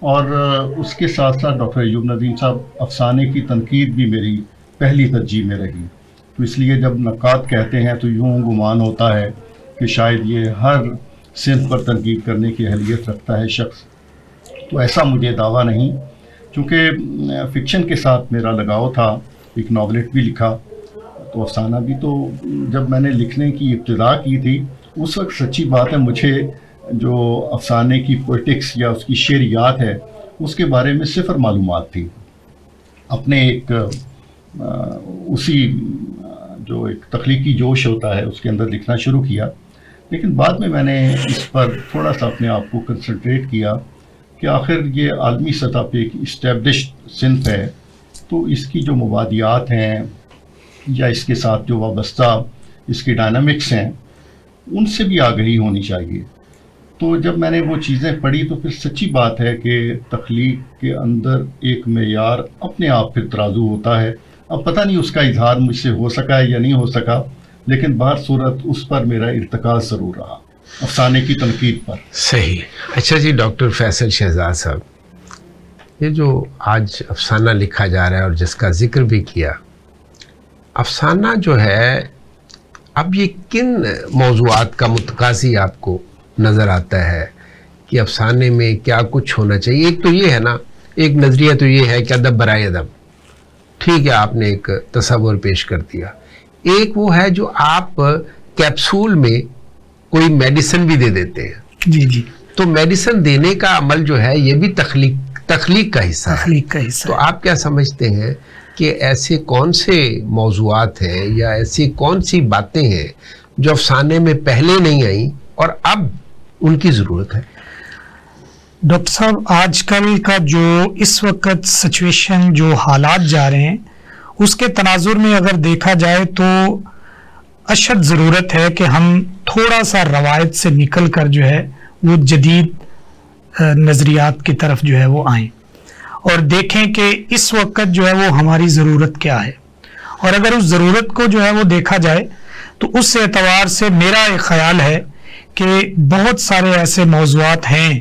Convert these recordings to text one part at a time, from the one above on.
اور اس کے ساتھ ساتھ ڈاکٹر ایوب ندیم صاحب افسانے کی تنقید بھی میری پہلی ترجیح میں رہی. تو اس لیے جب نقاد کہتے ہیں تو یوں گمان ہوتا ہے کہ شاید یہ ہر صنف پر تنقید کرنے کی اہلیت رکھتا ہے شخص. تو ایسا مجھے دعویٰ نہیں، چونکہ فکشن کے ساتھ میرا لگاؤ تھا. ایک ناولٹ بھی لکھا تو افسانہ بھی. تو جب میں نے لکھنے کی ابتدا کی تھی اس وقت سچی بات ہے مجھے جو افسانے کی پوئٹکس یا اس کی شعریات ہے اس کے بارے میں صفر معلومات تھی. اپنے ایک اسی جو ایک تخلیقی جوش ہوتا ہے اس کے اندر لکھنا شروع کیا، لیکن بعد میں نے اس پر تھوڑا سا اپنے آپ کو کنسنٹریٹ کیا کہ آخر یہ عالمی سطح پہ ایک اسٹیبلشڈ صنف ہے، تو اس کی جو مبادیات ہیں یا اس کے ساتھ جو وابستہ اس کی ڈائنامکس ہیں ان سے بھی آگہی ہونی چاہیے. تو جب میں نے وہ چیزیں پڑھی تو پھر سچی بات ہے کہ تخلیق کے اندر ایک معیار اپنے آپ پھر ترازو ہوتا ہے. اب پتہ نہیں اس کا اظہار مجھ سے ہو سکا ہے یا نہیں ہو سکا، لیکن بہر صورت اس پر میرا ارتکاز ضرور رہا، افسانے کی تنقید پر. صحیح. اچھا جی ڈاکٹر فیصل شہزاد صاحب، یہ جو آج افسانہ لکھا جا رہا ہے اور جس کا ذکر بھی کیا، افسانہ جو ہے اب یہ کن موضوعات کا متقاضی آپ کو نظر آتا ہے کہ افسانے میں کیا کچھ ہونا چاہیے؟ ایک تو یہ ہے نا، ایک نظریہ تو یہ ہے کہ ادب برائے ادب، ٹھیک ہے آپ نے ایک تصور پیش کر دیا. ایک وہ ہے جو آپ کیپسول میں کوئی میڈیسن بھی دے دیتے ہیں. جی جی. تو میڈیسن دینے کا عمل جو ہے یہ بھی تخلیق کا حصہ ہے. تخلیق کا حصہ. تو آپ کیا سمجھتے ہیں کہ ایسے کون سے موضوعات ہیں یا ایسی کون سی باتیں ہیں جو افسانے میں پہلے نہیں آئیں اور اب ان کی ضرورت ہے؟ ڈاکٹر صاحب، آج کل کا جو اس وقت سچویشن، جو حالات جا رہے ہیں، اس کے تناظر میں اگر دیکھا جائے تو اشد ضرورت ہے کہ ہم تھوڑا سا روایت سے نکل کر جو ہے وہ جدید نظریات کی طرف جو ہے وہ آئیں اور دیکھیں کہ اس وقت جو ہے وہ ہماری ضرورت کیا ہے. اور اگر اس ضرورت کو جو ہے وہ دیکھا جائے تو اس اعتبار سے میرا ایک خیال ہے کہ بہت سارے ایسے موضوعات ہیں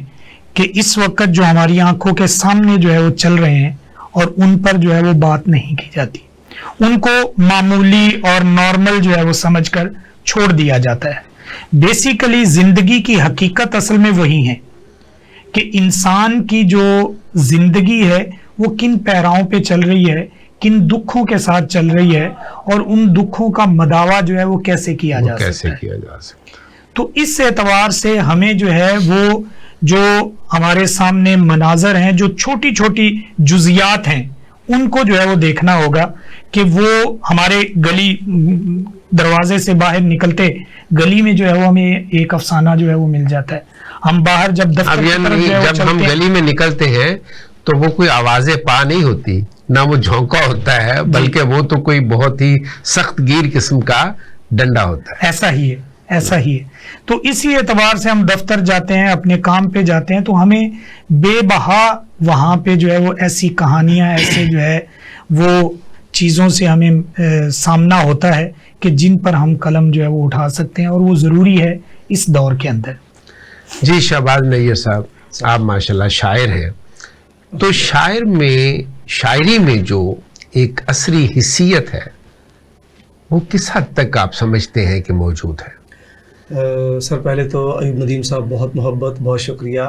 کہ اس وقت جو ہماری آنکھوں کے سامنے جو ہے وہ چل رہے ہیں اور ان پر جو ہے وہ بات نہیں کی جاتی، ان کو معمولی اور نارمل جو ہے وہ سمجھ کر چھوڑ دیا جاتا ہے. بیسیکلی زندگی کی حقیقت اصل میں وہی ہے کہ انسان کی جو زندگی ہے وہ کن پیراؤں پہ چل رہی ہے، کن دکھوں کے ساتھ چل رہی ہے، اور ان دکھوں کا مداوا جو ہے وہ کیسے کیا جا سکتا ہے. تو اس اعتبار سے ہمیں جو ہے وہ جو ہمارے سامنے مناظر ہیں، جو چھوٹی چھوٹی جزیات ہیں، ان کو جو ہے وہ دیکھنا ہوگا کہ وہ ہمارے گلی دروازے سے باہر نکلتے گلی میں جو ہے وہ ہمیں ایک افسانہ جو ہے وہ مل جاتا ہے. ہم باہر جب دفتر جب ہم گلی میں نکلتے ہیں تو وہ کوئی آوازیں پا نہیں ہوتی، نہ وہ جھونکا ہوتا ہے، بلکہ وہ تو کوئی بہت ہی سخت گیر قسم کا ڈنڈا ہوتا ہے. ایسا ہی ہے، ایسا ہی ہے. تو اسی اعتبار سے ہم دفتر جاتے ہیں، اپنے کام پہ جاتے ہیں، تو ہمیں بے بہا وہاں پہ جو ہے وہ ایسی کہانیاں، ایسے جو ہے وہ چیزوں سے ہمیں سامنا ہوتا ہے کہ جن پر ہم قلم جو ہے وہ اٹھا سکتے ہیں، اور وہ ضروری ہے اس دور کے اندر. جی شہباز نیر صاحب، آپ ماشاءاللہ شاعر ہیں، تو شاعری میں جو ایک عصری حیثیت ہے وہ کس حد تک آپ سمجھتے ہیں کہ موجود ہے؟ سر پہلے تو ایوب ندیم صاحب بہت محبت، بہت شکریہ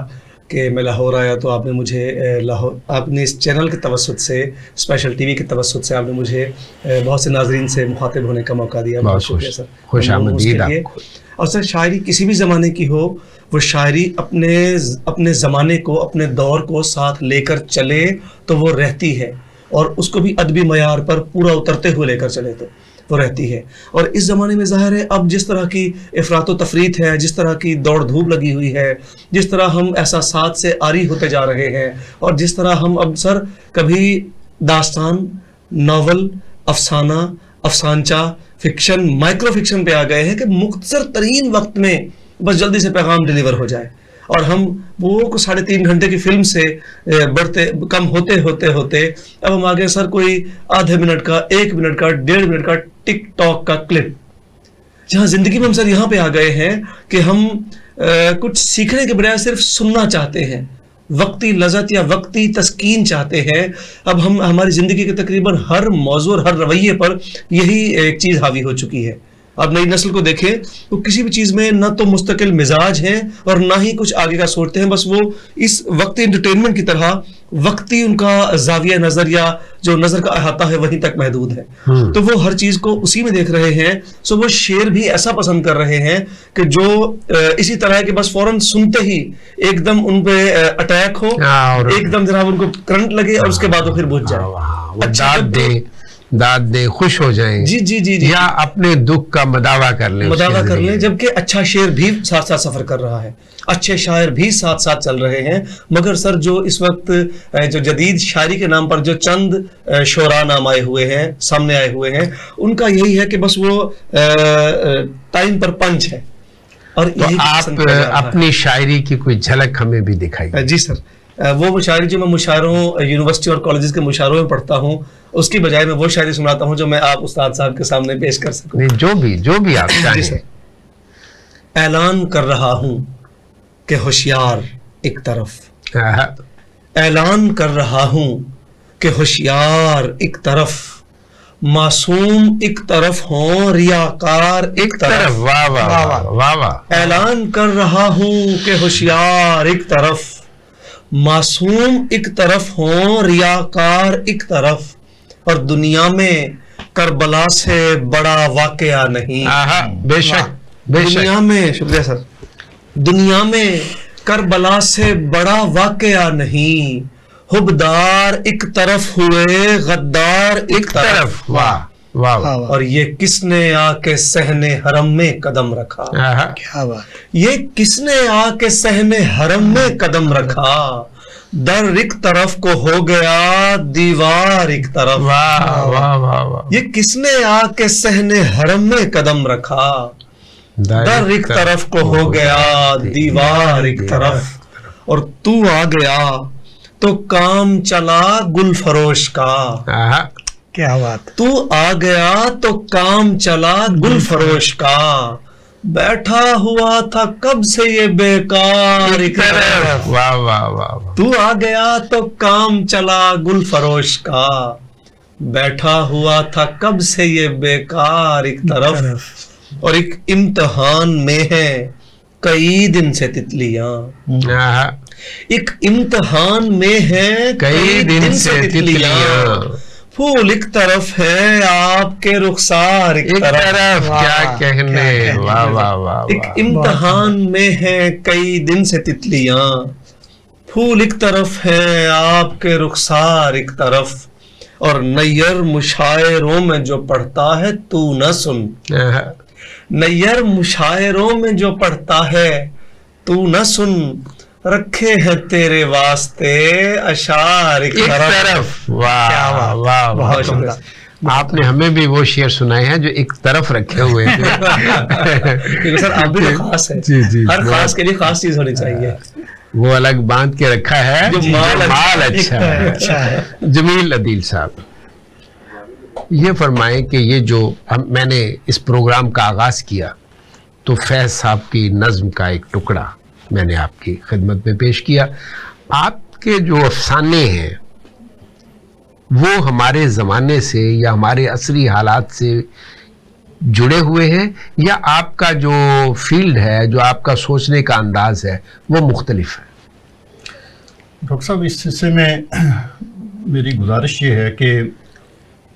کہ میں لاہور آیا تو آپ نے مجھے آپ نے اس چینل کے توسط سے، اسپیشل ٹی وی کے توسط سے آپ نے مجھے بہت سے ناظرین سے مخاطب ہونے کا موقع دیا. بہت شکریہ سر، خوش آمدید آپ کو. اور سر شاعری کسی بھی زمانے کی ہو، وہ شاعری اپنے زمانے کو، اپنے دور کو ساتھ لے کر چلے تو وہ رہتی ہے، اور اس کو بھی ادبی معیار پر پورا اترتے ہوئے لے کر چلے تو وہ رہتی ہے. اور اس زمانے میں ظاہر ہے اب جس طرح کی افراط و تفریط ہے، جس طرح کی دوڑ دھوپ لگی ہوئی ہے، جس طرح ہم احساسات سے عاری ہوتے جا رہے ہیں، اور جس طرح ہم اب سر کبھی داستان، ناول، افسانہ، افسانچہ، فکشن، مائکرو فکشن پہ آ گئے ہیں کہ مختصر ترین وقت میں بس جلدی سے پیغام ڈیلیور ہو جائے، اور ہم وہ 3.5 گھنٹے کی فلم سے کم ہوتے اب ہم آگے سر کوئی آدھے منٹ کا، 1 منٹ کا، 1.5 منٹ کا ٹک ٹاک کا کلپ، جہاں زندگی میں ہم سر یہاں پہ آ گئے ہیں کہ ہم کچھ سیکھنے کے بجائے صرف سننا چاہتے ہیں، وقتی لذت یا وقتی تسکین چاہتے ہیں. اب ہم ہماری زندگی کے تقریباً ہر موضوع اور ہر رویے پر یہی ایک چیز حاوی ہو چکی ہے. آپ نئی نسل کو دیکھیں تو کسی بھی چیز میں نہ تو مستقل مزاج ہیں اور نہ ہی کچھ آگے کا سوچتے ہیں. بس وہ اس وقتی انٹرٹینمنٹ کی طرح وقتی ان کا زاویہ نظر یا جو نظر کا احاطہ ہے وہیں تک محدود ہے. تو وہ ہر چیز کو اسی میں دیکھ رہے ہیں. سو وہ شعر بھی ایسا پسند کر رہے ہیں کہ جو اسی طرح ہے کہ بس فوراً سنتے ہی ایک دم ان پہ اٹیک ہو, ایک دم جناب ان کو کرنٹ لگے اور اس کے بعد وہ پھر بجھ جائے, داد دے, خوش ہو جائیں, جی جی جی یا اپنے دکھ کا مداوع کر لیں, جبکہ اچھا شعر بھی ساتھ ساتھ سفر کر رہا ہے, اچھے شاعر بھی ساتھ ساتھ چل رہے ہیں. مگر سر جو اس وقت جو جدید شاعری کے نام پر جو چند شعراء نام آئے ہوئے ہیں, سامنے آئے ہوئے ہیں, ان کا یہی ہے کہ بس وہ ٹائم پر پنچ ہے. اور آپ اپنی شاعری کی کوئی جھلک ہمیں بھی دکھائیے. جی سر, وہ شاعری جو میں مشاعروں یونیورسٹی اور کالجز کے مشاعروں میں پڑھتا ہوں, اس کی بجائے میں وہ شاعری سناتا ہوں جو میں آپ استاد صاحب کے سامنے پیش کر سکوں. جو بھی آپ چاہیں. اعلان کر رہا ہوں کہ ہوشیار ایک طرف, اعلان کر رہا ہوں کہ ہوشیار ایک طرف, معصوم ایک طرف ہوں ریاکار ایک طرف. واہ واہ واہ واہ. اعلان کر رہا ہوں کہ ہوشیار ایک طرف, معصوم ایک طرف ہوں ریاکار ایک طرف, اور دنیا میں کربلا سے بڑا واقعہ نہیں. بے شک دنیا میں, شکریہ سر, دنیا میں کربلا سے بڑا واقعہ نہیں. حبدار ایک طرف ہوئے غدار ایک طرف. واہ واہ. اور یہ کس نے آ کے صحن حرم میں قدم رکھا, کیا بات, یہ کس نے آ کے صحن حرم میں قدم رکھا. در ایک طرف کو ہو گیا دیوار ایک طرف. واہ واہ واہ. یہ کس نے آ کے صحن حرم میں قدم رکھا. در ایک طرف کو ہو گیا دیوار ایک طرف, اور تو آ گیا تو کام چلا گل فروش کا. کیا بات, تو آ گیا تو کام چلا گل فروش کا. بیٹھا ہوا تھا کب سے یہ بیکار ایک طرف. واہ واہ واہ. تو آ گیا تو کام چلا گل فروش کا. بیٹھا ہوا تھا کب سے یہ بیکار ایک طرف, اور ایک امتحان میں ہے کئی دن سے تتلیاں. ایک امتحان میں ہے کئی دن سے تتلیاں. پھول ایک طرف ہے آپ کے رخسار ایک طرف. کیا کہنے. واہ واہ واہ. ایک امتحان میں ہے کئی دن سے تتلیاں. پھول ایک طرف ہے آپ کے رخسار ایک طرف, اور نیر مشاعروں میں جو پڑھتا ہے تو نہ سن. نیر مشاعروں میں جو پڑھتا ہے تو نہ سن. رکھے ہیں تیرے واسطے اشعار ایک طرف. واہ واہ واہ. آپ نے ہمیں بھی وہ شعر سنائے ہیں جو ایک طرف رکھے ہوئے ہیں. سر آپ بھی خاص ہے, ہر خاص کے لیے خاص چیز ہونی چاہیے. وہ الگ باندھ کے رکھا ہے جو مال اچھا ہے. جمیل عدیل صاحب, یہ فرمائیں کہ یہ جو میں نے اس پروگرام کا آغاز کیا تو فیض صاحب کی نظم کا ایک ٹکڑا میں نے آپ کی خدمت میں پیش کیا. آپ کے جو افسانے ہیں وہ ہمارے زمانے سے یا ہمارے عصری حالات سے جڑے ہوئے ہیں, یا آپ کا جو فیلڈ ہے, جو آپ کا سوچنے کا انداز ہے وہ مختلف ہے؟ ڈاکٹر صاحب, اس سلسلے میں میری گزارش یہ ہے کہ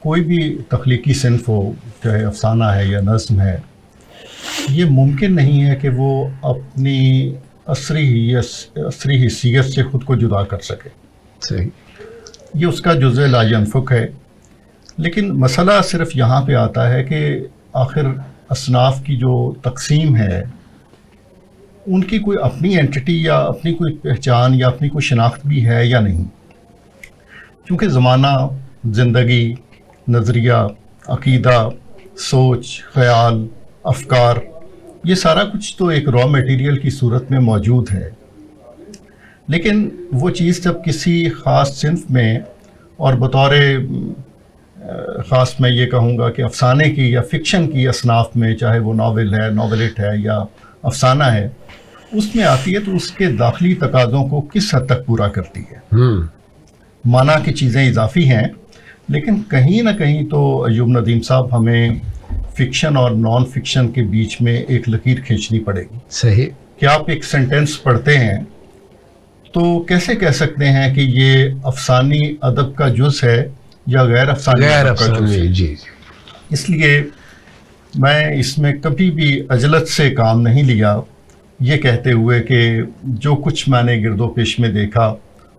کوئی بھی تخلیقی صنف ہو, چاہے افسانہ ہے یا نظم ہے, یہ ممکن نہیں ہے کہ وہ اپنی عصری حیثیت سے خود کو جدا کر سکے. صحیح. یہ اس کا جزء لا ينفک ہے. لیکن مسئلہ صرف یہاں پہ آتا ہے کہ آخر اصناف کی جو تقسیم ہے ان کی کوئی اپنی اینٹی یا اپنی کوئی پہچان یا اپنی کوئی شناخت بھی ہے یا نہیں. چونکہ زمانہ, زندگی, نظریہ, عقیدہ, سوچ, خیال, افکار, یہ سارا کچھ تو ایک را میٹیریل کی صورت میں موجود ہے. لیکن وہ چیز جب کسی خاص صنف میں, اور بطور خاص میں یہ کہوں گا کہ افسانے کی یا فکشن کی اصناف میں, چاہے وہ ناول ہے, ناولٹ ہے یا افسانہ ہے, اس میں آتی ہے تو اس کے داخلی تقاضوں کو کس حد تک پورا کرتی ہے. مانا کہ چیزیں اضافی ہیں، لیکن کہیں نہ کہیں تو ایوب ندیم صاحب ہمیں فکشن اور نان فکشن کے بیچ میں ایک لکیر کھینچنی پڑے گی. صحیح. کہ آپ ایک سینٹینس پڑھتے ہیں تو کیسے کہہ سکتے ہیں کہ یہ افسانی ادب کا جز ہے یا غیر افسانی ادب کا جز ہے. جی. اس لیے میں اس میں کبھی بھی عجلت سے کام نہیں لیا، یہ کہتے ہوئے کہ جو کچھ میں نے گرد و پیش میں دیکھا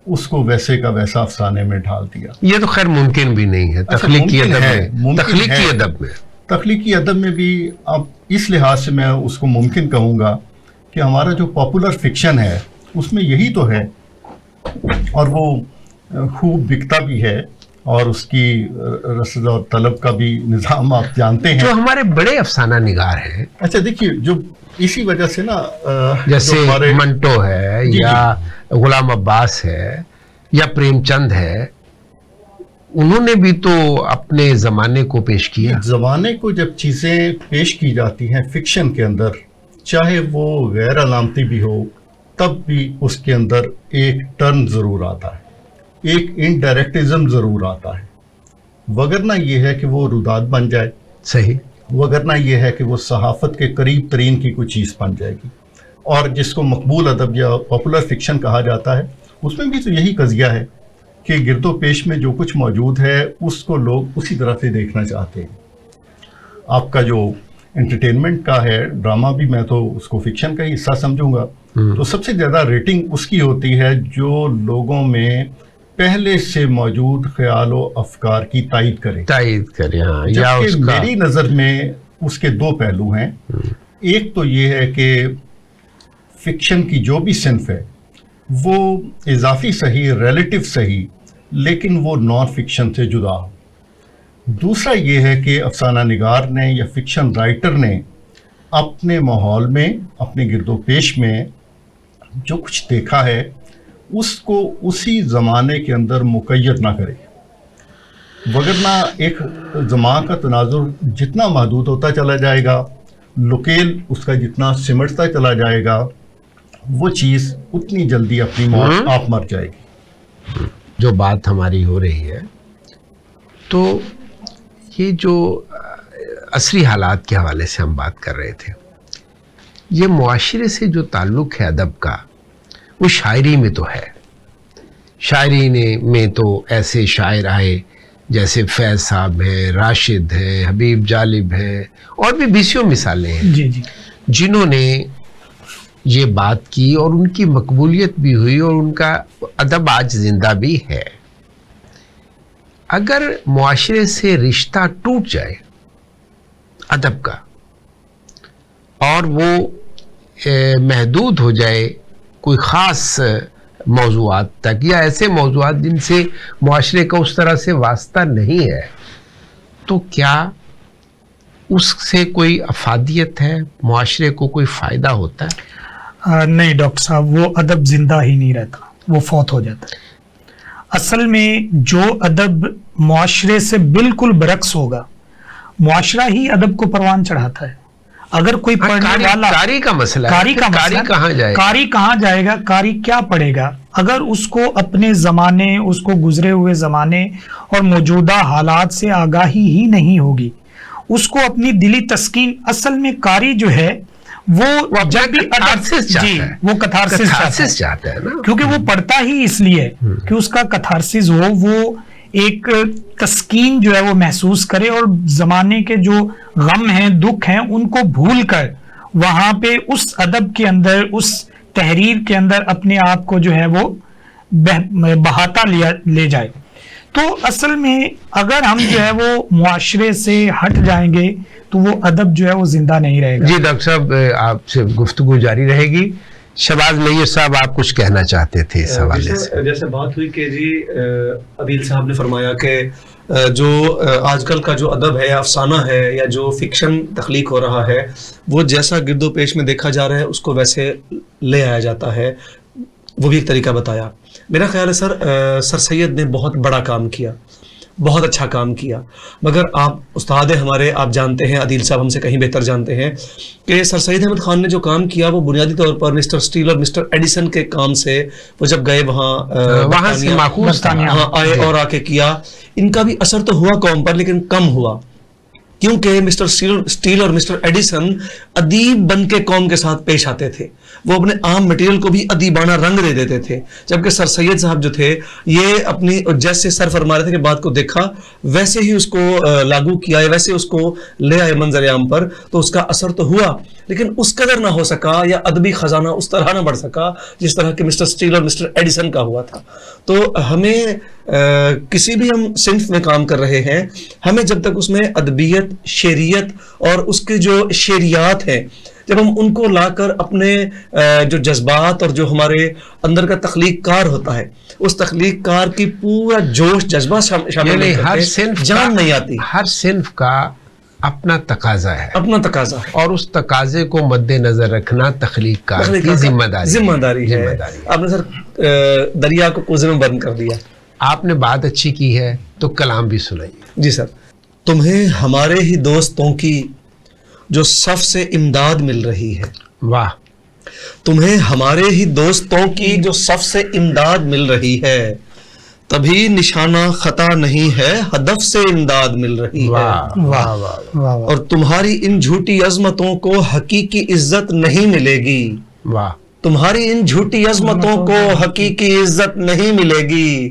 اس کو ویسے کا ویسا افسانے میں ڈھال دیا. یہ تو خیر ممکن بھی نہیں ہے تخلیقی ادب میں. تخلیقی ادب میں بھی اب اس لحاظ سے میں اس کو ممکن کہوں گا کہ ہمارا جو پاپولر فکشن ہے اس میں یہی تو ہے، اور وہ خوب بکتا بھی ہے، اور اس کی رسد اور طلب کا بھی نظام آپ جانتے ہیں. جو ہمارے بڑے افسانہ نگار ہیں، اچھا دیکھیے، جو اسی وجہ سے نا جیسے منٹو ہے یا غلام عباس ہے یا پریم چند ہے، انہوں نے بھی تو اپنے زمانے کو پیش کیا. زمانے کو جب چیزیں پیش کی جاتی ہیں فکشن کے اندر، چاہے وہ غیر علامتی بھی ہو، تب بھی اس کے اندر ایک ٹرن ضرور آتا ہے، ایک انڈائریکٹزم ضرور آتا ہے، وگرنہ یہ ہے کہ وہ روداد بن جائے. صحیح. وگرنہ یہ ہے کہ وہ صحافت کے قریب ترین کی کوئی چیز بن جائے گی. اور جس کو مقبول ادب یا پاپولر فکشن کہا جاتا ہے، اس میں بھی تو یہی قضیہ ہے کہ گرد و پیش میں جو کچھ موجود ہے اس کو لوگ اسی طرح سے دیکھنا چاہتے ہیں. آپ کا جو انٹرٹینمنٹ کا ہے ڈرامہ بھی، میں تو اس کو فکشن کا ہی حصہ سمجھوں گا. تو سب سے زیادہ ریٹنگ اس کی ہوتی ہے جو لوگوں میں پہلے سے موجود خیال و افکار کی تائید کرے. ہاں. جبکہ میری نظر میں اس کے دو پہلو ہیں. ایک تو یہ ہے کہ فکشن کی جو بھی صنف ہے وہ اضافی صحیح، ریلیٹو صحیح، لیکن وہ نان فکشن سے جدا ہو. دوسرا یہ ہے کہ افسانہ نگار نے یا فکشن رائٹر نے اپنے ماحول میں، اپنے گرد و پیش میں جو کچھ دیکھا ہے اس کو اسی زمانے کے اندر مقید نہ کرے. وگرنہ ایک زمان کا تناظر جتنا محدود ہوتا چلا جائے گا، لوکیل اس کا جتنا سمٹتا چلا جائے گا، وہ چیز اتنی جلدی اپنی موت آپ مر جائے گی. جو بات ہماری ہو رہی ہے تو یہ جو عصری حالات کے حوالے سے ہم بات کر رہے تھے، یہ معاشرے سے جو تعلق ہے ادب کا، وہ شاعری میں تو ہے. شاعری میں تو ایسے شاعر آئے جیسے فیض صاحب ہیں، راشد ہیں، حبیب جالب ہیں، اور بھی بیسیوں مثالیں ہیں جی جی جنہوں نے یہ بات کی اور ان کی مقبولیت بھی ہوئی اور ان کا ادب آج زندہ بھی ہے. اگر معاشرے سے رشتہ ٹوٹ جائے ادب کا اور وہ محدود ہو جائے کوئی خاص موضوعات تک یا ایسے موضوعات جن سے معاشرے کا اس طرح سے واسطہ نہیں ہے، تو کیا اس سے کوئی افادیت ہے؟ معاشرے کو کوئی فائدہ ہوتا ہے؟ نہیں ڈاکٹر صاحب، وہ ادب زندہ ہی نہیں رہتا، وہ فوت ہو جاتا ہے. اصل میں جو ادب معاشرے سے بالکل برعکس ہوگا، معاشرہ ہی ادب کو پروان چڑھاتا ہے. اگر کوئی پڑھنے والا، قاری کا مسئلہ ہے، قاری کہاں جائے گا؟ قاری کہاں جائے گا؟ قاری کیا پڑھے گا اگر اس کو اپنے زمانے، اس کو گزرے ہوئے زمانے اور موجودہ حالات سے آگاہی ہی نہیں ہوگی، اس کو اپنی دلی تسکین. اصل میں قاری جو ہے وہ جب بھی وہ کتھارسس چاہتا ہے نا، کیونکہ وہ پڑھتا ہی اس لیے کہ اس کا کتھارسس ہو، وہ ایک تسکین جو ہے وہ محسوس کرے اور زمانے کے جو غم ہیں، دکھ ہیں، ان کو بھول کر وہاں پہ اس ادب کے اندر، اس تحریر کے اندر اپنے آپ کو جو ہے وہ بہاتا لے جائے. تو اصل میں اگر ہم جو ہے وہ معاشرے سے ہٹ جائیں گے تو وہ ادب جو ہے وہ زندہ نہیں رہے گا. جی ڈاکٹر صاحب، آپ سے گفتگو جاری رہے گی. شہباز میّر صاحب، آپ کچھ کہنا چاہتے تھے اس حوالے سے؟ جیسے بات ہوئی کہ جی عدیل صاحب نے فرمایا کہ جو آج کل کا جو ادب ہے، افسانہ ہے یا جو فکشن تخلیق ہو رہا ہے، وہ جیسا گرد و پیش میں دیکھا جا رہا ہے اس کو ویسے لے آیا جاتا ہے. وہ بھی ایک طریقہ بتایا. میرا خیال ہے سر سید نے بہت بڑا کام کیا. بہت اچھا کام کیا، مگر آپ استاد ہیں ہمارے، آپ جانتے ہیں، عدیل صاحب ہم سے کہیں بہتر جانتے ہیں کہ سر سید احمد خان نے جو کام کیا وہ بنیادی طور پر مسٹر اسٹیل اور مسٹر ایڈیسن کے کام سے، وہ جب گئے وہاں سے ماخوذ تھا، وہاں آئے اور آ کے کیا، ان کا بھی اثر تو ہوا قوم پر لیکن کم ہوا، کیونکہ مسٹر اسٹیل اور مسٹر ایڈیسن ادیب بن کے قوم کے ساتھ پیش آتے تھے، وہ اپنے عام مٹیریل کو بھی ادیبانہ رنگ دے دیتے تھے، جبکہ سر سید صاحب جو تھے یہ اپنی جیسے سر فرما رہے تھے کہ بات کو دیکھا ویسے ہی اس کو لاگو کیا ہے، ویسے اس کو لے آئے منظر عام پر، تو اس کا اثر تو ہوا لیکن اس قدر نہ ہو سکا یا ادبی خزانہ اس طرح نہ بڑھ سکا جس طرح کہ مسٹر اسٹیل اور مسٹر ایڈیسن کا ہوا تھا۔ تو ہمیں کسی بھی ہم صنف میں کام کر رہے ہیں، ہمیں جب تک اس میں ادبیت، شعریت اور اس کے جو شعریات ہیں جب ہم ان کو لا کر اپنے جو جذبات اور جو ہمارے اندر کا تخلیق کار ہوتا ہے اس تخلیق کار کی پورا جوش جذبہ شامل یعنی نہیں ہر کرتے، صنف جان نہیں آتی، ہر صنف کا اپنا تقاضا ہے، اپنا تقاضا ہے، اور اس تقاضے کو مد نظر رکھنا تخلیق کار کی ذمہ داری ہے۔ آپ نے سر دریا کو کوزے میں بند کر دیا۔ آپ نے بات اچھی کی ہے تو کلام بھی سنائیے۔ جی سر، تمہیں ہمارے ہی دوستوں کی جو صف سے امداد مل رہی ہے، واہ، تمہیں ہمارے ہی دوستوں کی جو صف سے امداد مل رہی ہے، تبھی نشانہ خطا نہیں ہے، ہدف سے امداد مل رہی ہے، واہ واہ واہ واہ اور تمہاری ان جھوٹی عظمتوں کو حقیقی عزت نہیں ملے گی، واہ، تمہاری ان جھوٹی عظمتوں کو حقیقی عزت نہیں ملے گی،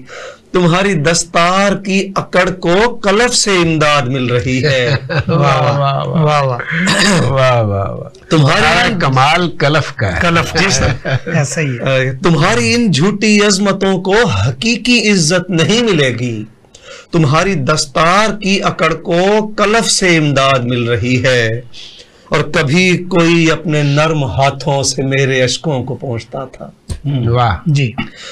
تمہاری دستار کی اکڑ کو کلف سے امداد مل رہی ہے، واہ واہ واہ واہ واہ واہ، تمہاری کمال کلف کا ہے۔ کلف، جی سر ایسا ہی ہے۔ تمہاری ان جھوٹی عظمتوں کو حقیقی عزت نہیں ملے گی، تمہاری دستار کی اکڑ کو کلف سے امداد مل رہی ہے، اور کبھی کوئی اپنے نرم ہاتھوں سے میرے اشکوں کو پہنچتا تھا، واہ، جی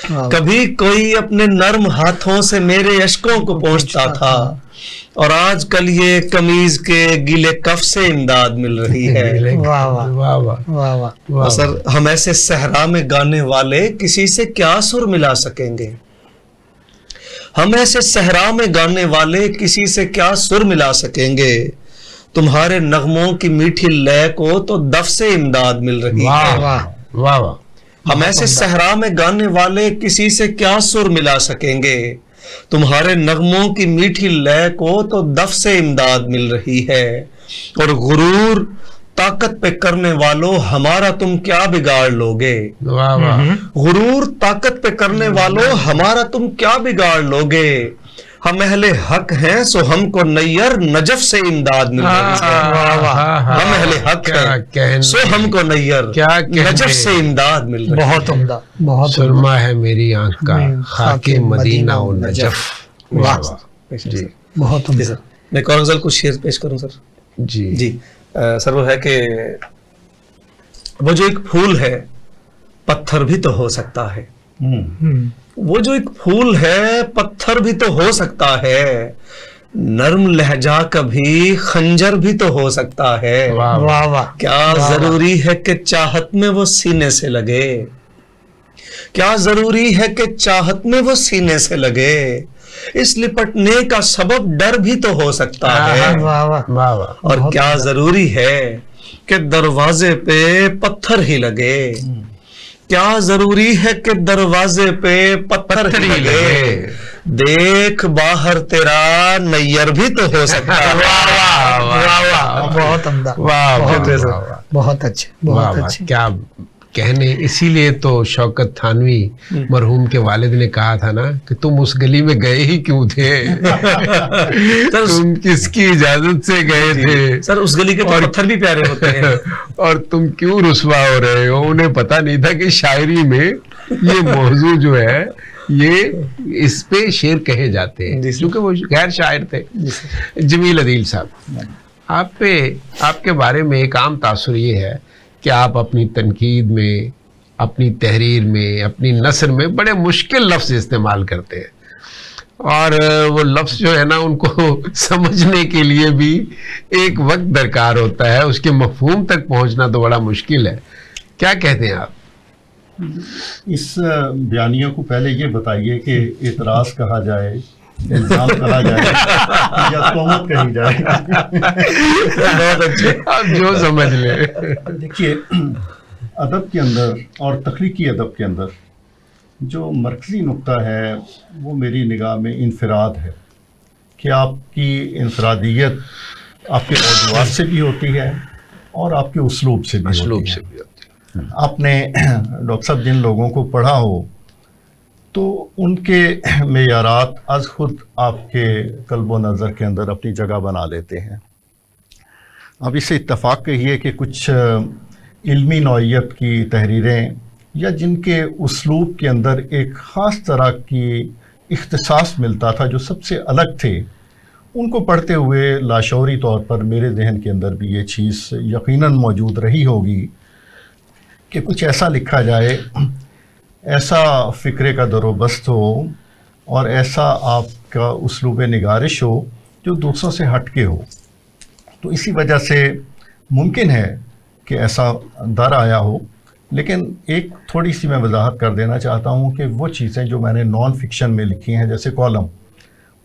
واہ، کبھی کوئی اپنے نرم ہاتھوں سے میرے اشکوں کو پہنچتا تھا، اور آج کل یہ قمیض کے گیلے کف سے امداد مل رہی ہے۔ واہ واہ واہ واہ واہ واہ، واہ، سر ہم ایسے صحرا میں گانے والے کسی سے کیا سر ملا سکیں گے، ہم ایسے صحرا میں گانے والے کسی سے کیا سر ملا سکیں گے، تمہارے نغموں کی میٹھی لے کو تو دف سے امداد مل رہی واہ ہے، واہ واہ واہ، ہم ایسے صحرا میں گانے والے کسی سے کیا سر ملا سکیں گے، تمہارے نغموں کی میٹھی لے کو تو دف سے امداد مل رہی ہے، اور غرور طاقت پہ کرنے والوں ہمارا تم کیا بگاڑ لوگے، واہ واہ، غرور طاقت پہ کرنے والوں ہمارا تم کیا بگاڑ لوگے، ہم اہل حق ہیں سو ہم کو نیر نجف سے امداد مل رہی ہے، ہم اہل حق ہیں سو ہم کو نیر نجف سے امداد مل رہی ہے۔ بہت عمدہ، بہت عمدہ۔ سرما ہے میری آنکھ کا خاک مدینہ و نجف، واہ واہ، جی بہت جی عمدہ۔ سر، میں ایک اور غزل کچھ شعر پیش کروں سر؟ جی جی سر، وہ ہے کہ وہ جو ایک پھول ہے پتھر بھی تو ہو سکتا ہے، وہ جو ایک پھول ہے پتھر بھی تو ہو سکتا ہے، نرم لہجہ کبھی خنجر بھی تو ہو سکتا ہے، واہ واہ، واہ واہ، کیا ضروری ہے کہ چاہت میں وہ سینے سے لگے، کیا ضروری ہے کہ چاہت میں وہ سینے سے لگے، اس لپٹنے کا سبب ڈر بھی تو ہو سکتا ہے، واہ واہ، واہ واہ، اور کیا ضروری ہے کہ دروازے پہ پتھر ہی لگے، کیا ضروری ہے کہ دروازے پہ پتھر ہی لگے، دیکھ باہر تیرا نیر بھی تو ہو سکتا ہے۔ واہ واہ، بہت عمدہ، واہ بہت واہ، عمدہ، بہت اچھے، واہ بہت واہ، اچھے۔ کیا کہنے، اسی لیے تو شوکت تھانوی مرحوم کے والد نے کہا تھا نا کہ تم اس گلی میں گئے ہی کیوں تھے، تم کس کی اجازت سے گئے تھے، سر اس گلی کے پتھر بھی پیارے ہوتے ہیں، اور تم کیوں رسوا ہو رہے ہو، انہیں پتا نہیں تھا کہ شاعری میں یہ موضوع جو ہے یہ اس پہ شعر کہے جاتے ہیں، کیونکہ وہ غیر شاعر تھے۔ جمیل عدیل صاحب، آپ کے بارے میں ایک عام تاثر یہ ہے کہ آپ اپنی تنقید میں، اپنی تحریر میں، اپنی نثر میں بڑے مشکل لفظ استعمال کرتے ہیں، اور وہ لفظ جو ہے نا ان کو سمجھنے کے لیے بھی ایک وقت درکار ہوتا ہے، اس کے مفہوم تک پہنچنا تو بڑا مشکل ہے، کیا کہتے ہیں آپ؟ اس بیانیہ کو پہلے یہ بتائیے کہ اعتراض کہا جائے الزام کہا جائے یا تہمت کہی جائے. بہت اچھے. آپ جو سمجھ لیں. دیکھیے ادب کے اندر اور تخلیقی ادب کے اندر جو مرکزی نقطہ ہے وہ میری نگاہ میں انفراد ہے کہ آپ کی انفرادیت آپ کے موضوعات سے بھی ہوتی ہے اور آپ کے اسلوب سے بھی اسلوب ہوتی سے ہے. بھی ہوتی ہے. آپ نے ڈاکٹر صاحب جن لوگوں کو پڑھا ہو تو ان کے معیارات از خود آپ کے قلب و نظر کے اندر اپنی جگہ بنا لیتے ہیں. اب اس سے اتفاق کہیے کہ کچھ علمی نوعیت کی تحریریں یا جن کے اسلوب کے اندر ایک خاص طرح کی اختصاص ملتا تھا جو سب سے الگ تھے، ان کو پڑھتے ہوئے لاشعوری طور پر میرے ذہن کے اندر بھی یہ چیز یقیناً موجود رہی ہوگی کہ کچھ ایسا لکھا جائے، ایسا فکرے کا در و بست ہو اور ایسا آپ کا اسلوب نگارش ہو جو دوسروں سے ہٹ کے ہو. تو اسی وجہ سے ممکن ہے کہ ایسا در آیا ہو. لیکن ایک تھوڑی سی میں وضاحت کر دینا چاہتا ہوں کہ وہ چیزیں جو میں نے نان فکشن میں لکھی ہیں جیسے کالم،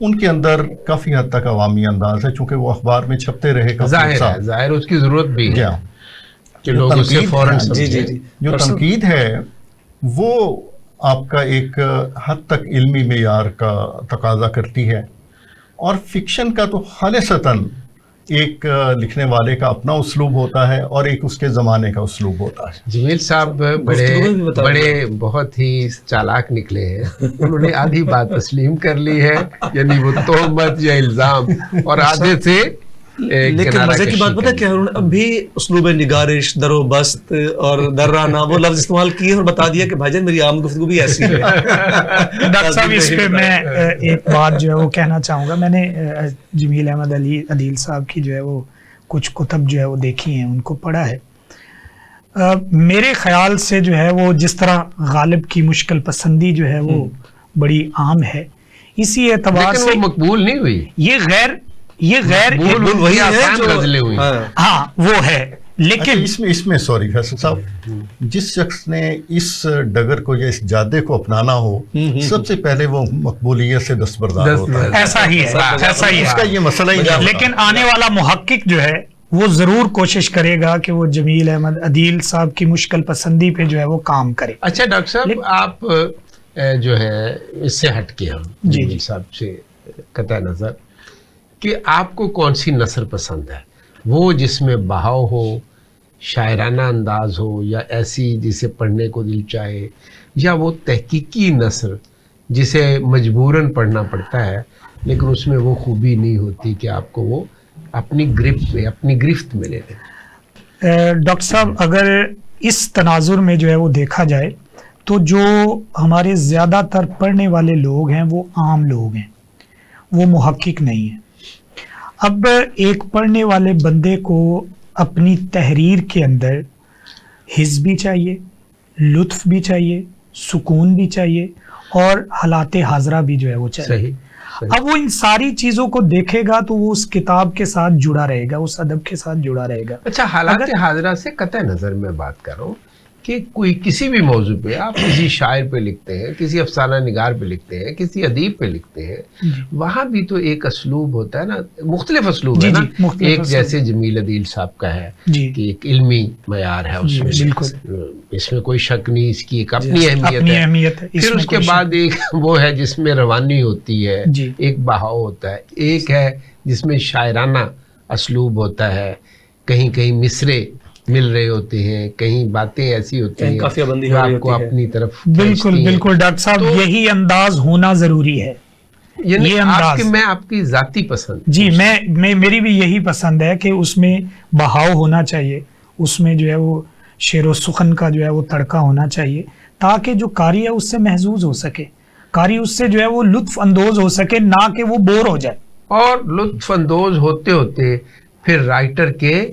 ان کے اندر کافی حد تک عوامی انداز ہے چونکہ وہ اخبار میں چھپتے رہے. ظاہر اس کی ضرورت بھی ہے کہ لوگ جو اسے تنقید فوراً ہے، سمجھیں. جو تنقید ہے وہ آپ کا ایک حد تک علمی معیار کا تقاضا کرتی ہے، اور فکشن کا تو خالصتاً ایک لکھنے والے کا اپنا اسلوب ہوتا ہے اور ایک اس کے زمانے کا اسلوب ہوتا ہے. جمیل صاحب بڑے بہت ہی چالاک نکلے ہیں. انہوں نے آدھی بات تسلیم کر لی ہے، یعنی وہ تہمت یا الزام، اور آدھے سے لیکن مزے کی بات پتہ کیا ہے، انہوں نے ابھی اسلوب نگارش، در و بست اور درانہ وہ لفظ استعمال کیے اور بتا دیا کہ بھائی جان میری عام گفتگو بھی ایسی ہے. ڈاکٹر صاحب اس پہ میں ایک بات جو ہے وہ کہنا چاہوں گا. میں نے جمیل احمد عدیل صاحب کی جو ہے وہ کچھ کتب جو ہے وہ دیکھی ہیں، ان کو پڑھا ہے. میرے خیال سے جو ہے وہ جس طرح غالب کی مشکل پسندی جو ہے وہ بڑی عام ہے، اسی اعتبار سے وہ مقبول نہیں ہوئی. یہ غیر وہی ہے جو غزلیں ہوئی. ہاں وہ ہے. لیکن اس میں سوری فیصل صاحب، جس شخص نے اس ڈگر کو یا اس جادے کو اپنانا ہو سب سے پہلے وہ مقبولیت سے دستبردار ہوتا ہے. ایسا ہی ہے اس کا یہ مسئلہ ہی نہیں. لیکن آنے والا محقق جو ہے وہ ضرور کوشش کرے گا کہ وہ جمیل احمد عدیل صاحب کی مشکل پسندی پہ جو ہے وہ کام کرے. اچھا ڈاکٹر صاحب، آپ جو ہے اس سے ہٹ کے ہم جمیل صاحب سے قطع نظر کہ آپ کو کون سی نثر پسند ہے؟ وہ جس میں بہاؤ ہو، شاعرانہ انداز ہو، یا ایسی جسے پڑھنے کو دل چاہے، یا وہ تحقیقی نثر جسے مجبوراً پڑھنا پڑتا ہے لیکن اس میں وہ خوبی نہیں ہوتی کہ آپ کو وہ اپنی گرفت میں لے لیں؟ ڈاکٹر صاحب اگر اس تناظر میں جو ہے وہ دیکھا جائے تو جو ہمارے زیادہ تر پڑھنے والے لوگ ہیں وہ عام لوگ ہیں، وہ محقق نہیں ہیں. اب ایک پڑھنے والے بندے کو اپنی تحریر کے اندر حس بھی چاہیے، لطف بھی چاہیے، سکون بھی چاہیے، اور حالات حاضرہ بھی جو ہے وہ چاہیے. صحیح. اب وہ ان ساری چیزوں کو دیکھے گا تو وہ اس کتاب کے ساتھ جڑا رہے گا، اس ادب کے ساتھ جڑا رہے گا. اچھا، حالات حاضرہ سے قطع نظر میں بات کر رہا ہوں کہ کوئی کسی بھی موضوع پہ آپ کسی شاعر پہ لکھتے ہیں، کسی افسانہ نگار پہ لکھتے ہیں، کسی ادیب پہ لکھتے ہیں، وہاں بھی تو ایک اسلوب ہوتا ہے نا، مختلف اسلوب ہے نا. ایک جیسے جمیل عدیل صاحب کا ہے کہ ایک علمی معیار ہے اس میں، اس میں کوئی شک نہیں، اس کی ایک اپنی اہمیت ہے. پھر اس کے بعد ایک وہ ہے جس میں روانی ہوتی ہے، ایک بہاؤ ہوتا ہے، ایک ہے جس میں شاعرانہ اسلوب ہوتا ہے، کہیں کہیں مصرے مل رہے ہوتے ہیں، کہیں باتیں ایسی ہوتی ہیں کافیہ بندی آپ کو اپنی طرف. بالکل ڈاکٹر صاحب یہی انداز ہونا ضروری ہے. یعنی میں آپ کی ذاتی پسند جی میں میری بھی یہی پسند ہے کہ اس میں بہاؤ ہونا چاہیے، اس میں جو ہے وہ شعر و سخن کا جو ہے وہ تڑکا ہونا چاہیے، تاکہ جو قاری ہے اس سے محظوظ ہو سکے، قاری اس سے جو ہے وہ لطف اندوز ہو سکے، نہ کہ وہ بور ہو جائے. اور لطف اندوز ہوتے ہوتے پھر رائٹر کے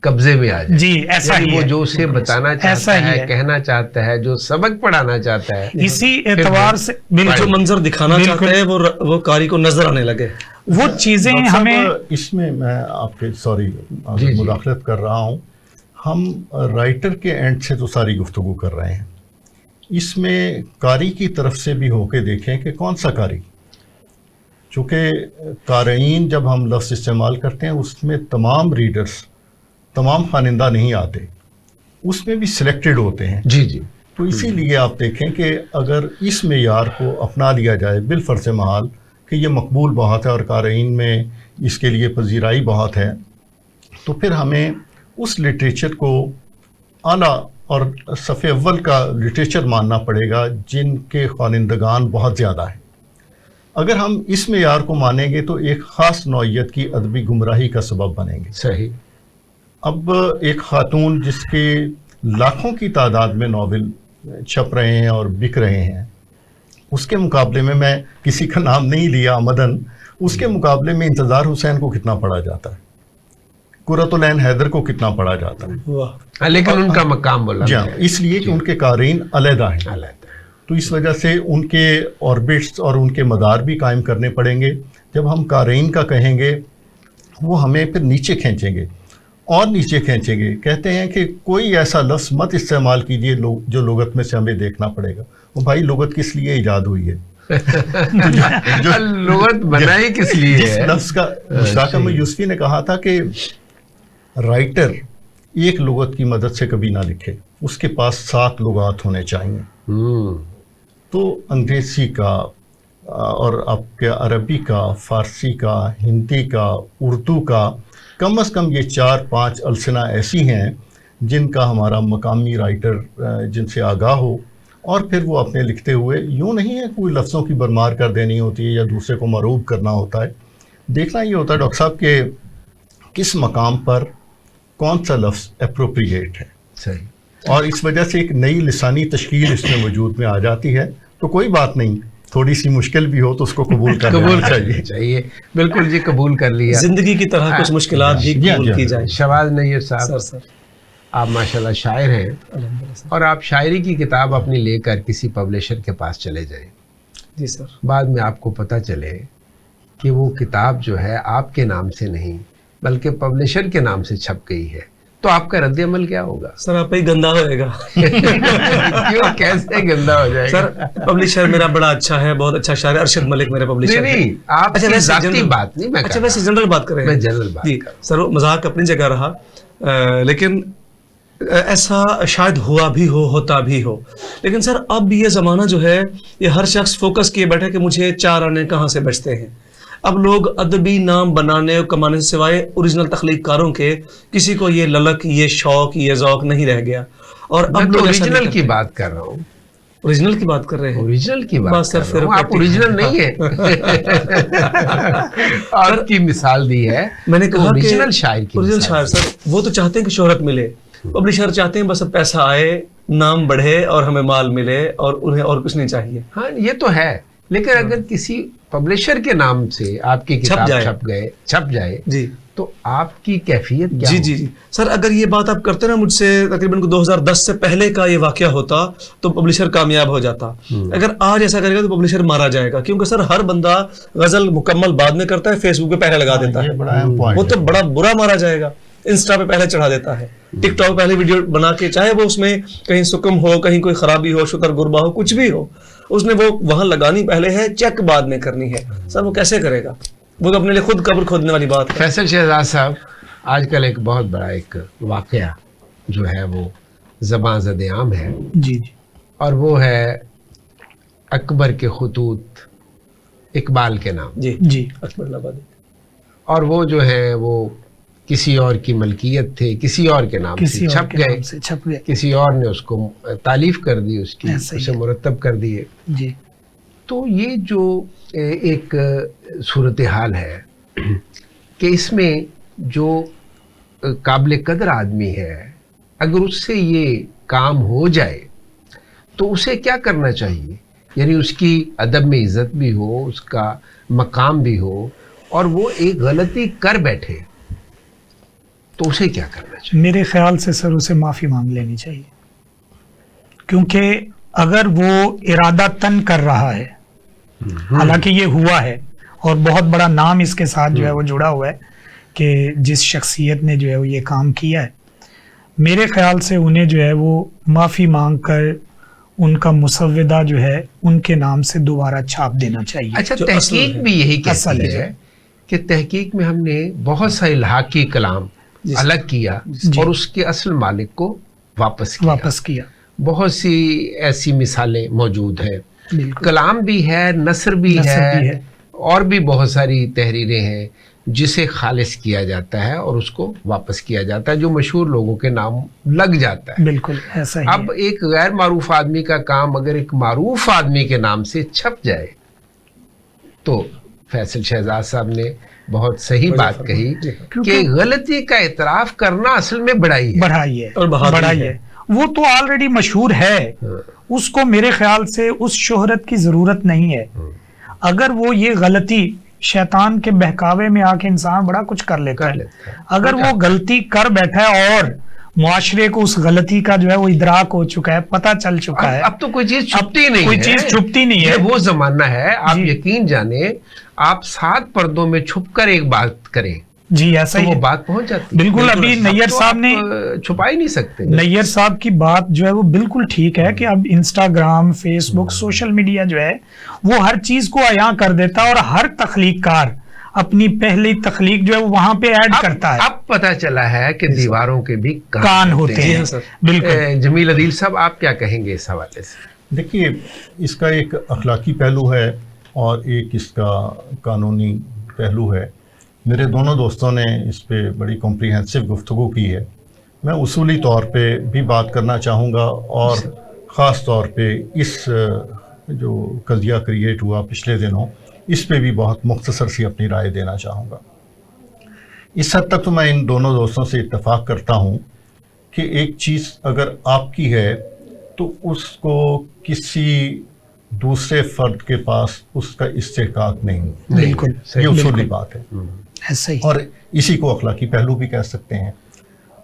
قبضے میں آ جائے. جی ایسا ہی وہ جو اسے بتانا چاہتا ہے، کہنا چاہتا ہے، جو سبق پڑھانا چاہتا ہے، اسی اعتبار سے جو منظر دکھانا چاہتا ہے وہ قاری کو نظر آنے لگے. وہ چیزیں ہمیں اس میں آپ کے مداخلت کر رہا ہوں. ہم رائٹر کے اینڈ سے تو ساری گفتگو کر رہے ہیں، اس میں قاری کی طرف سے بھی ہو کے دیکھیں کہ کون سا قاری. چونکہ قارئین جب ہم لفظ استعمال کرتے ہیں اس میں تمام ریڈرز، تمام خوانندہ نہیں آتے، اس میں بھی سلیکٹڈ ہوتے ہیں. جی جی. تو اسی لیے آپ دیکھیں کہ اگر اس معیار کو اپنا لیا جائے بالفرض محال کہ یہ مقبول بہت ہے اور قارئین میں اس کے لیے پذیرائی بہت ہے، تو پھر ہمیں اس لٹریچر کو اعلیٰ اور صف اول کا لٹریچر ماننا پڑے گا جن کے خوانندگان بہت زیادہ ہیں. اگر ہم اس معیار کو مانیں گے تو ایک خاص نوعیت کی ادبی گمراہی کا سبب بنیں گے. صحیح. اب ایک خاتون جس کے لاکھوں کی تعداد میں ناول چھپ رہے ہیں اور بک رہے ہیں، اس کے مقابلے میں کسی کا نام نہیں لیا آمدن، اس کے مقابلے میں انتظار حسین کو کتنا پڑھا جاتا ہے، قرۃ العین حیدر کو کتنا پڑھا جاتا ہے. لیکن ان کا مقام بولا جی ہاں، اس لیے کہ ان کے قارئین علیحدہ ہیں. تو اس وجہ سے ان کے آربٹس اور ان کے مدار بھی قائم کرنے پڑیں گے. جب ہم قارئین کا کہیں گے وہ ہمیں پھر نیچے کھینچیں گے اور نیچے کھینچیں گے. کہتے ہیں کہ کوئی ایسا لفظ مت استعمال کیجئے جو لغت میں سے ہمیں دیکھنا پڑے گا. وہ بھائی لغت کس لیے ایجاد ہوئی ہے؟ لغت بنائی کس لیے جس ہے؟ لفظ کا مشتاق احمد یوسفی نے کہا تھا کہ رائٹر ایک لغت کی مدد سے کبھی نہ لکھے، اس کے پاس 7 لغات ہونے چاہیے. تو انگریزی کا اور آپ کے عربی کا، فارسی کا، ہندی کا، اردو کا، کم از کم یہ 4-5 السنہ ایسی ہیں جن کا ہمارا مقامی رائٹر جن سے آگاہ ہو، اور پھر وہ اپنے لکھتے ہوئے یوں نہیں ہے کوئی لفظوں کی برمار کر دینی ہوتی ہے یا دوسرے کو مروب کرنا ہوتا ہے. دیکھنا یہ ہوتا ہے ڈاکٹر صاحب کہ کس مقام پر کون سا لفظ اپروپریٹ ہے. صحیح. اور اس وجہ سے ایک نئی لسانی تشکیل اس میں وجود میں آ جاتی ہے. تو کوئی بات نہیں، تھوڑی سی مشکل بھی ہو تو اس کو قبول کرنا چاہیے. بالکل جی، قبول کر لیا. زندگی کی طرح کچھ مشکلات بھی قبول کی جائے. شہباز نیر صاحب، سر آپ ماشاءاللہ شاعر ہیں، اور آپ شاعری کی کتاب اپنی لے کر کسی پبلشر کے پاس چلے جائیں. جی سر. بعد میں آپ کو پتہ چلے کہ وہ کتاب جو ہے آپ کے نام سے نہیں بلکہ پبلشر کے نام سے چھپ گئی ہے، تو آپ کا رد عمل کیا ہوگا؟ سر آپ ہی گندا ہوئے گا. کیوں، کیسے گندا ہو جائے گا؟ سر پبلشر میرا بڑا اچھا ہے، بہت اچھا شاعر ہے، ارشد ملک میرے پبلشر. نہیں، آپ کی ذاتی بات نہیں میں. اچھا ویسے جنرل بات کر رہے ہیں. میں جنرل بات. جی سر، مذاق اپنی جگہ رہا، لیکن ایسا شاید ہوا بھی ہو، ہوتا بھی ہو. لیکن سر اب یہ زمانہ جو ہے یہ ہر شخص فوکس کیے بیٹھے کہ مجھے 4 آنے کہاں سے بچتے ہیں. اب لوگ ادبی نام بنانے اور کمانے سے سوائے اوریجنل تخلیق کاروں کے کسی کو یہ للک، یہ شوق، یہ ذوق نہیں رہ گیا. اور اب لوگ اوریجنل کی بات کر رہا ہوں. اوریجنل کی بات کر رہے ہیں. اوریجنل کی بات سر کر رہا ہوں. آپ اوریجنل نہیں ہے. آپ کی مثال دی ہے. میں نے کہا کہ اوریجنل شاعر کی اوریجنل شاعر سر وہ تو چاہتے ہیں کہ شہرت ملے، پبلشر چاہتے ہیں بس اب پیسہ آئے، نام بڑھے اور ہمیں مال ملے، اور انہیں اور کچھ نہیں چاہیے. ہاں یہ تو ہے، لیکن اگر کسی پبلشر کے نام سے آپ کی کتاب چھپ جائے جی تو آپ کی کیفیت کیا؟ جی سر، اگر یہ بات آپ کرتے نا مجھ سے تقریباً 2010 سے پہلے کا یہ واقعہ ہوتا تو پبلشر کامیاب ہو جاتا. اگر آج ایسا کرے گا تو پبلشر مارا جائے گا، کیونکہ سر ہر بندہ غزل مکمل بعد میں کرتا ہے، فیس بک پہ پہلے لگا دیتا ہے، وہ تو بڑا برا مارا جائے گا. انسٹا پہ پہلے چڑھا دیتا ہے، ٹک ٹاک پہلے ویڈیو بنا کے، چاہے وہ اس میں کہیں سکم ہو، کہیں کوئی خرابی ہو، شکر گربا ہو، کچھ بھی ہو، اس نے وہ وہاں لگانی پہلے ہے، چیک بعد میں کرنی ہے. سر وہ کیسے کرے گا؟ وہ تو اپنے لیے خود قبر کھودنے والی بات ہے. فیصل شہزاد صاحب، آج کل ایک بہت بڑا ایک واقعہ جو ہے وہ زباں زد عام ہے. جی اور وہ ہے اکبر کے خطوط اقبال کے نام. جی اکبر آبادی. اور وہ جو ہے وہ کسی اور کی ملکیت تھے، کسی اور کے نام سے چھپ گئے، کسی اور نے اس کو تالیف کر دی، اس کی اسے مرتب کر دیے. جی تو یہ جو ایک صورتحال ہے کہ اس میں جو قابل قدر آدمی ہے اگر اس سے یہ کام ہو جائے تو اسے کیا کرنا چاہیے؟ یعنی اس کی ادب میں عزت بھی ہو، اس کا مقام بھی ہو، اور وہ ایک غلطی کر بیٹھے تو اسے کیا کرنا چاہیے؟ میرے خیال سے سر اسے معافی مانگ لینی چاہیے، کیونکہ اگر وہ ارادہ تن کر رہا ہے، حالانکہ یہ ہوا ہے اور بہت بڑا نام اس کے ساتھ جو ہے وہ جڑا ہوا ہے کہ جس شخصیت نے جو ہے وہ یہ کام کیا ہے، میرے خیال سے انہیں جو ہے وہ معافی مانگ کر ان کا مسودہ جو ہے ان کے نام سے دوبارہ چھاپ دینا چاہیے. اچھا جو اصل تحقیق ہے. بھی یہی اصل کہتی ہے. ہے کہ تحقیق میں ہم نے بہت سارے الحاقی کلام جی. الگ کیا جی. اور اس کے اصل مالک کو واپس کیا. بہت سی ایسی مثالیں موجود ہیں. بالکل. کلام بھی ہے، نثر بھی نثر بھی ہے ہے. اور بھی بہت ساری تحریریں ہیں جسے خالص کیا جاتا ہے اور اس کو واپس کیا جاتا ہے، جو مشہور لوگوں کے نام لگ جاتا ہے. بالکل ایسا ہی اب ایک غیر معروف آدمی کا کام اگر ایک معروف آدمی کے نام سے چھپ جائے تو فیصل شہزاد صاحب نے بہت صحیح بات کہی کہ غلطی کا اعتراف کرنا اصل میں بڑائی ہے. بڑھائی ہے اور بہادری بڑھائی ہے. وہ تو آلریڈی مشہور ہے، اس کو میرے خیال سے اس شہرت کی ضرورت نہیں ہے. اگر وہ یہ غلطی شیطان کے بہکاوے میں آ کے انسان بڑا کچھ کر لیتا ہے، اگر وہ غلطی کر بیٹھا ہے اور معاشرے کو اس غلطی کا جو ہے وہ ادراک ہو چکا ہے، پتہ چل چکا ہے، اب تو کوئی چیز چھپتی نہیں ہے. کوئی چیز چھپتی نہیں ہے. یہ وہ زمانہ ہے، آپ جی. یقین جانیں آپ 7 پردوں میں چھپ کر ایک بات کریں جی ایسا تو ہی وہ ہے. بات پہنچ جاتی ہے. بالکل. ابھی اب نیئر تو صاحب نے آپ چھپا ہی نہیں سکتے. نیئر صاحب کی بات جو ہے وہ بالکل ٹھیک ہے کہ اب انسٹاگرام، فیس بک، سوشل میڈیا جو ہے وہ ہر چیز کو عیاں کر دیتا ہے اور ہر تخلیق کار اپنی پہلی تخلیق جو ہے وہ وہاں پہ ایڈ کرتا ہے. اب پتہ چلا ہے کہ دیواروں کے بھی کان ہوتے ہیں. بالکل. جمیل عدیل صاحب آپ کیا کہیں گے اس حوالے سے؟ دیکھیے، اس کا ایک اخلاقی پہلو ہے اور ایک اس کا قانونی پہلو ہے. میرے دونوں دوستوں نے اس پہ بڑی کمپریہنسو گفتگو کی ہے. میں اصولی طور پہ بھی بات کرنا چاہوں گا اور خاص طور پہ اس جو قضیہ کریٹ ہوا پچھلے دنوں اس پہ بھی بہت مختصر سی اپنی رائے دینا چاہوں گا. اس حد تک تو میں ان دونوں دوستوں سے اتفاق کرتا ہوں کہ ایک چیز اگر آپ کی ہے تو اس کو کسی دوسرے فرد کے پاس اس کا استحقاق نہیں. بالکل. یہ اصولی بات ہے ایسا ہی. اور اسی کو اخلاقی پہلو بھی کہہ سکتے ہیں.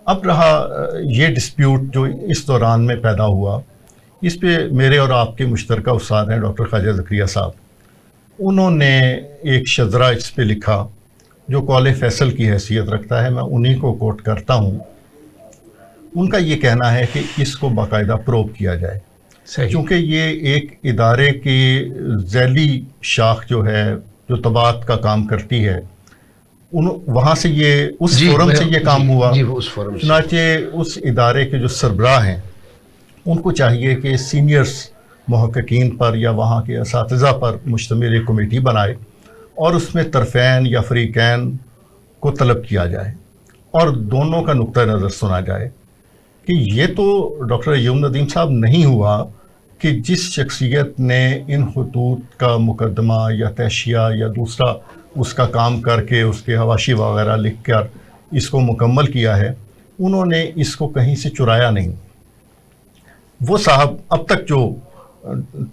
اب رہا یہ ڈسپیوٹ جو اس دوران میں پیدا ہوا، اس پہ میرے اور آپ کے مشترکہ استاد ہیں ڈاکٹر خواجہ زکریا صاحب. انہوں نے ایک شذرہ اس پہ لکھا جو قول فیصل کی حیثیت رکھتا ہے. میں انہی کو کوٹ کرتا ہوں. ان کا یہ کہنا ہے کہ اس کو باقاعدہ پروب کیا جائے، چونکہ یہ ایک ادارے کی ذیلی شاخ جو ہے جو طباعت کا کام کرتی ہے، وہاں سے یہ اس فورم سے یہ کام ہوا. چنانچہ اس ادارے کے جو سربراہ ہیں ان کو چاہیے کہ سینئرز محققین پر یا وہاں کے اساتذہ پر مشتمل ایک کمیٹی بنائے اور اس میں طرفین یا فریقین کو طلب کیا جائے اور دونوں کا نقطہ نظر سنا جائے کہ یہ تو ڈاکٹر ایوب ندیم صاحب نہیں ہوا کہ جس شخصیت نے ان خطوط کا مقدمہ یا تحشیہ یا دوسرا اس کا کام کر کے اس کے حواشی وغیرہ لکھ کر اس کو مکمل کیا ہے، انہوں نے اس کو کہیں سے چرایا نہیں. وہ صاحب اب تک جو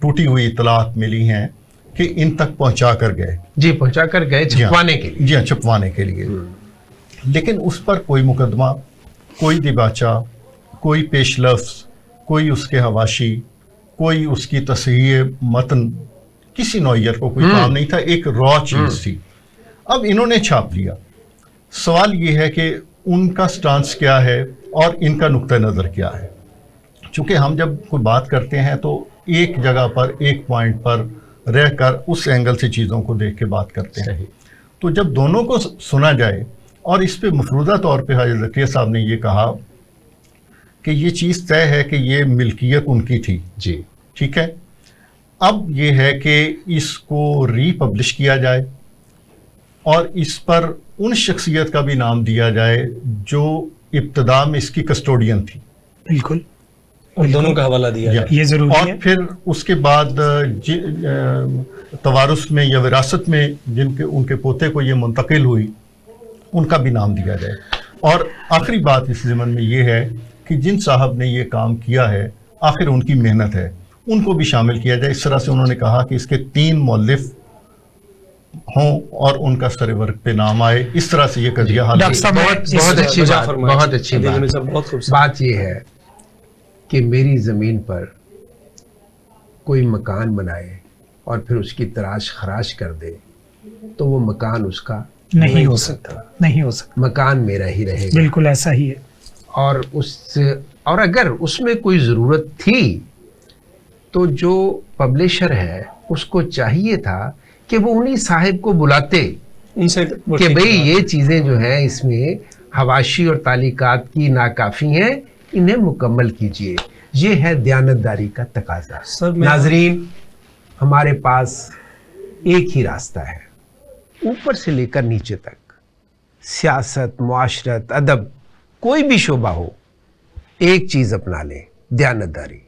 ٹوٹی ہوئی اطلاعات ملی ہیں کہ ان تک پہنچا کر گئے. جی پہنچا کر گئے چھپوانے کے لیے. جی ہاں، چھپوانے کے لیے. لیکن اس پر کوئی مقدمہ، کوئی دیباچہ، کوئی پیش لفظ، کوئی اس کے حواشی، کوئی اس کی تصحیح متن، کسی نوعیت کو کوئی کام نہیں تھا. ایک را چیز تھی. اب انہوں نے چھاپ لیا. سوال یہ ہے کہ ان کا سٹانس کیا ہے اور ان کا نقطہ نظر کیا ہے. چونکہ ہم جب کوئی بات کرتے ہیں تو ایک جگہ پر ایک پوائنٹ پر رہ کر اس اینگل سے چیزوں کو دیکھ کے بات کرتے ہیں. تو جب دونوں کو سنا جائے، اور اس پہ مفروضہ طور پہ حاجی زکریا صاحب نے یہ کہا کہ یہ چیز طے ہے کہ یہ ملکیت ان کی تھی. جی ٹھیک ہے. اب یہ ہے کہ اس کو ری پبلش کیا جائے اور اس پر ان شخصیت کا بھی نام دیا جائے جو ابتدا میں اس کی کسٹوڈین تھی. بالکل. اور دونوں کا حوالہ دیا جائے. یہ ضروری ہے. اور پھر اس کے بعد توارث میں یا وراثت میں جن کے ان کے پوتے کو یہ منتقل ہوئی ان کا بھی نام دیا جائے. اور آخری بات اس ضمن میں یہ ہے کہ جن صاحب نے یہ کام کیا ہے آخر ان کی محنت ہے، ان کو بھی شامل کیا جائے. اس طرح سے انہوں نے کہا کہ اس کے 3 مؤلف ہوں اور ان کا سر ورق پہ نام آئے. اس طرح سے یہ قضیہ حل. ڈاکٹر صاحب بہت اچھی بات، بہت اچھی بات. بات یہ ہے کہ میری زمین پر کوئی مکان بنائے اور پھر اس کی تراش خراش کر دے تو وہ مکان اس کا نہیں ہو سکتا. نہیں ہو سکتا. مکان میرا ہی رہے گا. بالکل ایسا ہی ہے. اور اگر اس میں کوئی ضرورت تھی تو جو پبلشر ہے اس کو چاہیے تھا کہ وہ انہی صاحب کو بلاتے ان سے کہ بھئی یہ چیزیں جو ہیں اس میں حواشی اور تعلیقات کی ناکافی ہیں، انہیں مکمل کیجئے. یہ ہے دیانتداری کا تقاضا. سر میں ناظرین، ہمارے پاس ایک ہی راستہ ہے، اوپر سے لے کر نیچے تک، سیاست، معاشرت، ادب، کوئی بھی شعبہ ہو، ایک چیز اپنا لیں، دیانتداری.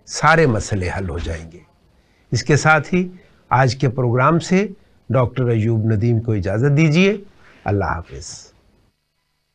سارے مسئلے حل ہو جائیں گے. اس کے ساتھ ہی آج کے پروگرام سے ڈاکٹر ایوب ندیم کو اجازت دیجیے. اللہ حافظ.